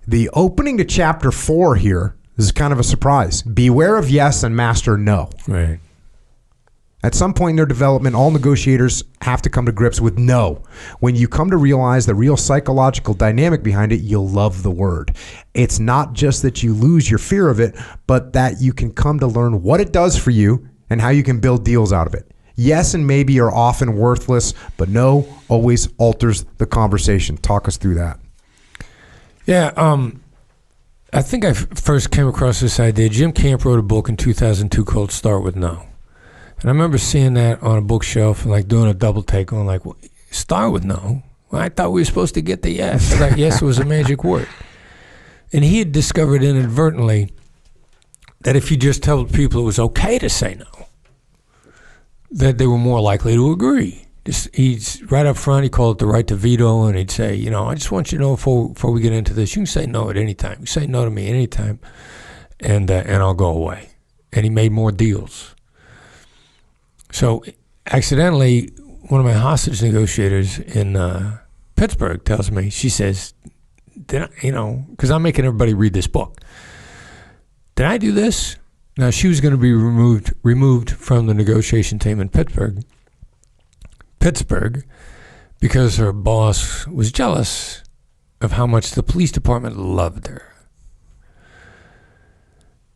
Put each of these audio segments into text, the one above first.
The opening to chapter 4 here is kind of a surprise. Beware of yes and master no. Right. At some point in their development, all negotiators have to come to grips with no. When you come to realize the real psychological dynamic behind it, you'll love the word. It's not just that you lose your fear of it, but that you can come to learn what it does for you and how you can build deals out of it. Yes and maybe are often worthless, but no always alters the conversation. Talk us through that. Yeah, I think I first came across this idea. Jim Camp wrote a book in 2002 called Start With No. And I remember seeing that on a bookshelf and like doing a double take on like, well, start with no. Well, I thought we were supposed to get the yes. Like yes was a magic word. And he had discovered inadvertently that if you just told people it was okay to say no, that they were more likely to agree. He's right up front, he called it the right to veto, and he'd say, you know, I just want you to know before we get into this, you can say no at any time. You say no to me any time, and I'll go away. And he made more deals. So accidentally, one of my hostage negotiators in Pittsburgh tells me, she says, because I'm making everybody read this book. Did I do this? Now, she was going to be removed from the negotiation team in Pittsburgh, because her boss was jealous of how much the police department loved her.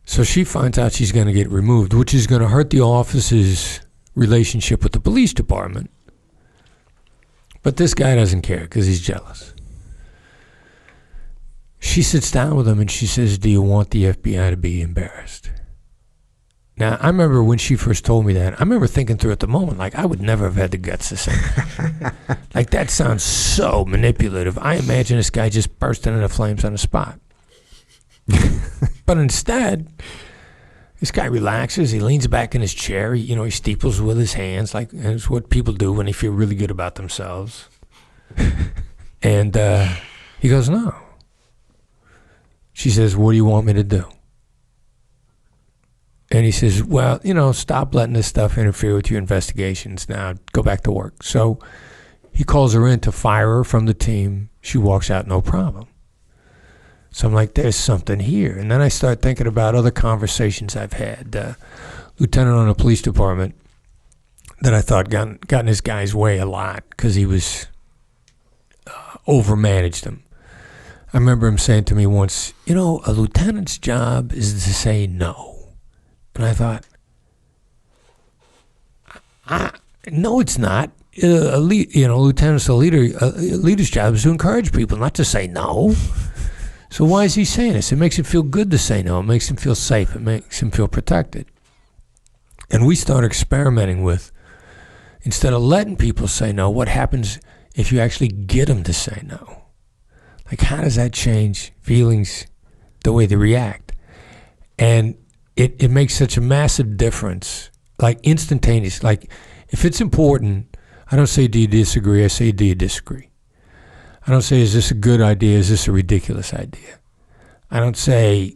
So she finds out she's going to get removed, which is going to hurt the office's relationship with the police department. But this guy doesn't care because he's jealous. She sits down with him and she says, do you want the FBI to be embarrassed? Now, I remember when she first told me that, I remember thinking through at the moment, like, I would never have had the guts to say that. Like, that sounds so manipulative. I imagine this guy just bursting into flames on the spot. But instead, this guy relaxes. He leans back in his chair. He steeples with his hands, like it's what people do when they feel really good about themselves. And he goes, no. She says, what do you want me to do? And he says, well, stop letting this stuff interfere with your investigations now. Go back to work. So he calls her in to fire her from the team. She walks out, no problem. So I'm like, there's something here. And then I start thinking about other conversations I've had. Lieutenant on the police department that I thought got in this guy's way a lot because he was overmanaged him. I remember him saying to me once, a lieutenant's job is to say no. And I thought, no, it's not. Lieutenant's a leader. A leader's job is to encourage people, not to say no. So why is he saying this? It makes him feel good to say no. It makes him feel safe. It makes him feel protected. And we start experimenting with, instead of letting people say no, what happens if you actually get them to say no? Like, how does that change feelings, the way they react? And it makes such a massive difference, like instantaneous. Like, if it's important, I don't say, do you disagree? I say, do you disagree? I don't say, is this a good idea? Is this a ridiculous idea? I don't say,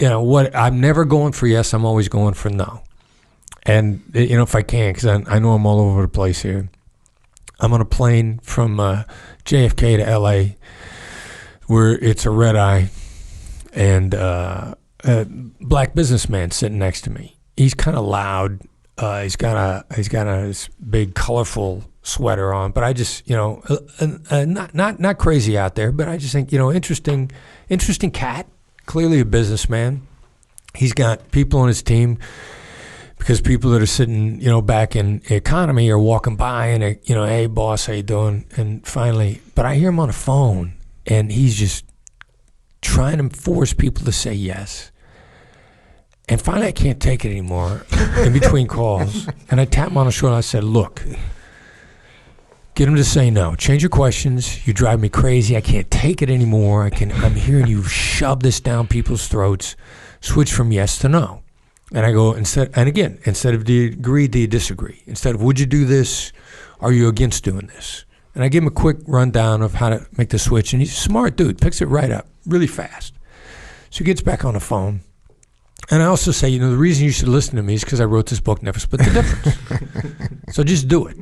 I'm never going for yes. I'm always going for no. And, if I can, because I know I'm all over the place here. I'm on a plane from JFK to LA where it's a red eye and a black businessman sitting next to me. He's kind of loud. He's got a big colorful sweater on, but I just, not crazy out there, but I just think, interesting cat, clearly a businessman. He's got people on his team because people that are sitting, back in economy are walking by and, hey, boss, how you doing? And finally, but I hear him on the phone and he's just trying to force people to say yes. And finally, I can't take it anymore in between calls. And I tapped him on the shoulder and I said, look, get him to say no. Change your questions. You drive me crazy. I can't take it anymore. I'm hearing you shove this down people's throats. Switch from yes to no. And I go, instead of do you agree, do you disagree? Instead of would you do this, are you against doing this? And I give him a quick rundown of how to make the switch. And he's a smart dude, picks it right up really fast. So he gets back on the phone. And I also say, the reason you should listen to me is because I wrote this book, Never Split the Difference. So just do it.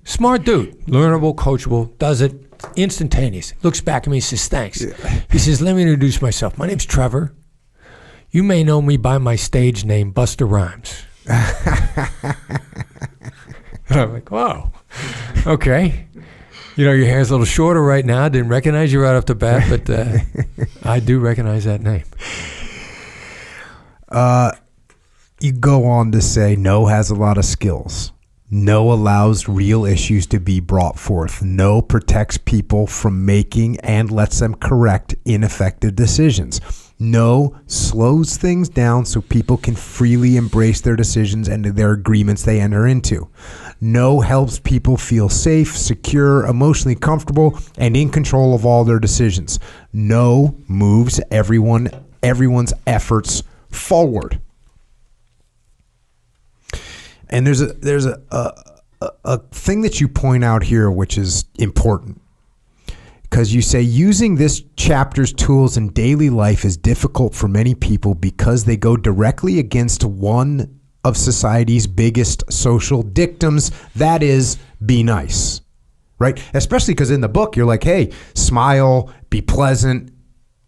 Smart dude, learnable, coachable, does it instantaneous. Looks back at me, says, thanks. He says, let me introduce myself. My name's Trevor. You may know me by my stage name, Buster Rhymes. And I'm like, wow, okay. You know, your hair's a little shorter right now. Didn't recognize you right off the bat, but I do recognize that name. You go on to say, no has a lot of skills. No allows real issues to be brought forth. No protects people from making and lets them correct ineffective decisions. No slows things down so people can freely embrace their decisions and their agreements they enter into. No helps people feel safe, secure, emotionally comfortable, and in control of all their decisions. No moves everyone's efforts forward. And there's a thing that you point out here which is important, because you say using this chapter's tools in daily life is difficult for many people because they go directly against one of society's biggest social dictums, that is, be nice, right? Especially because in the book you're like, hey, smile, be pleasant,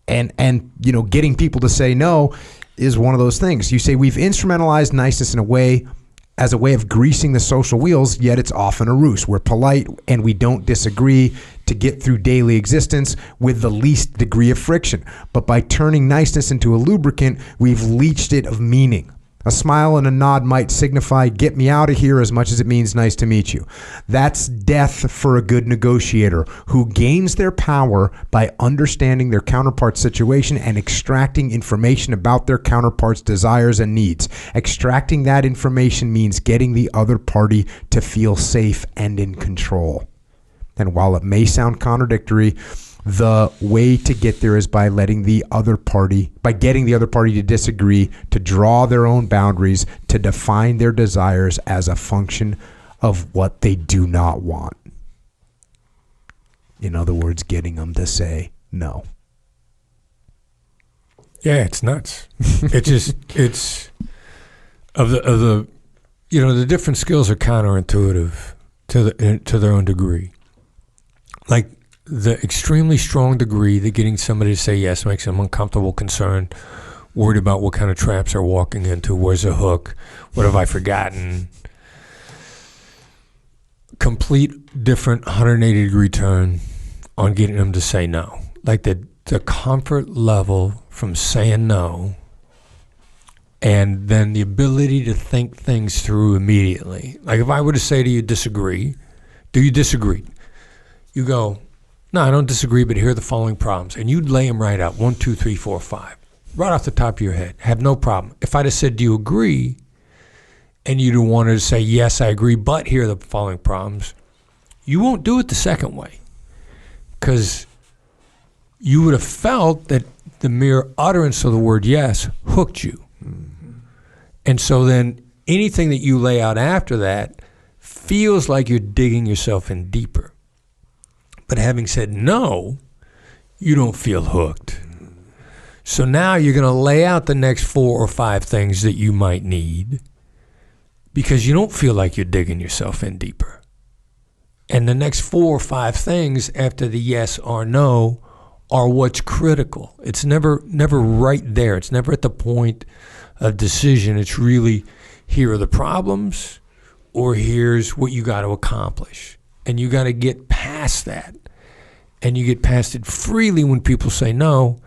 and you know, getting people to say no is one of those things. You say we've instrumentalized niceness in a way as a way of greasing the social wheels, yet it's often a ruse. We're polite and we don't disagree to get through daily existence with the least degree of friction. But by turning niceness into a lubricant, we've leached it of meaning. A smile and a nod might signify get me out of here as much as it means nice to meet you. That's death for a good negotiator who gains their power by understanding their counterpart's situation and extracting information about their counterpart's desires and needs. Extracting that information means getting the other party to feel safe and in control. And while it may sound contradictory, the way to get there is by getting the other party to disagree, to draw their own boundaries, to define their desires as a function of what they do not want. In other words, getting them to say no. Yeah, it's nuts. it's of the you know, the different skills are counterintuitive to their own degree. Like, the extremely strong degree that getting somebody to say yes makes them uncomfortable, concerned, worried about what kind of traps they're walking into, where's the hook, what have I forgotten. Complete different 180-degree turn on getting them to say no. Like the comfort level from saying no, and then the ability to think things through immediately. Like if I were to say to you, disagree, do you disagree? You go, no, I don't disagree, but here are the following problems. And you'd lay them right out, 1, 2, 3, 4, 5, right off the top of your head. Have no problem. If I'd have said, do you agree? And you'd have wanted to say, yes, I agree, but here are the following problems. You won't do it the second way, because you would have felt that the mere utterance of the word yes hooked you. Mm-hmm. And so then anything that you lay out after that feels like you're digging yourself in deeper. But having said no, you don't feel hooked. So now you're going to lay out the next 4 or 5 things that you might need because you don't feel like you're digging yourself in deeper. And the next 4 or 5 things after the yes or no are what's critical. It's never right there. It's never at the point of decision. It's really, here are the problems, or here's what you got to accomplish. And you got to get past that. And you get past it freely when people say no,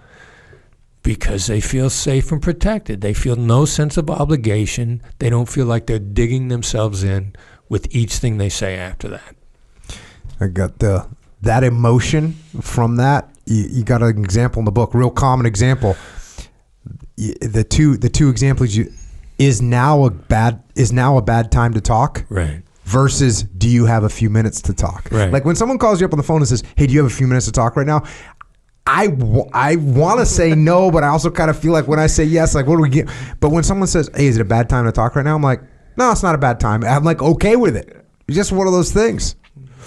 because they feel safe and protected. They feel no sense of obligation. They don't feel like they're digging themselves in with each thing they say after that. I got that emotion from that. You got an example in the book, real common example. The two examples is now a bad time to talk. Right. Versus, do you have a few minutes to talk? Right. Like when someone calls you up on the phone and says, hey, do you have a few minutes to talk right now? I want to say no, but I also kind of feel like when I say yes, like, what do we get? But when someone says, hey, is it a bad time to talk right now? I'm like, no, it's not a bad time. I'm like, okay with it. It's just one of those things.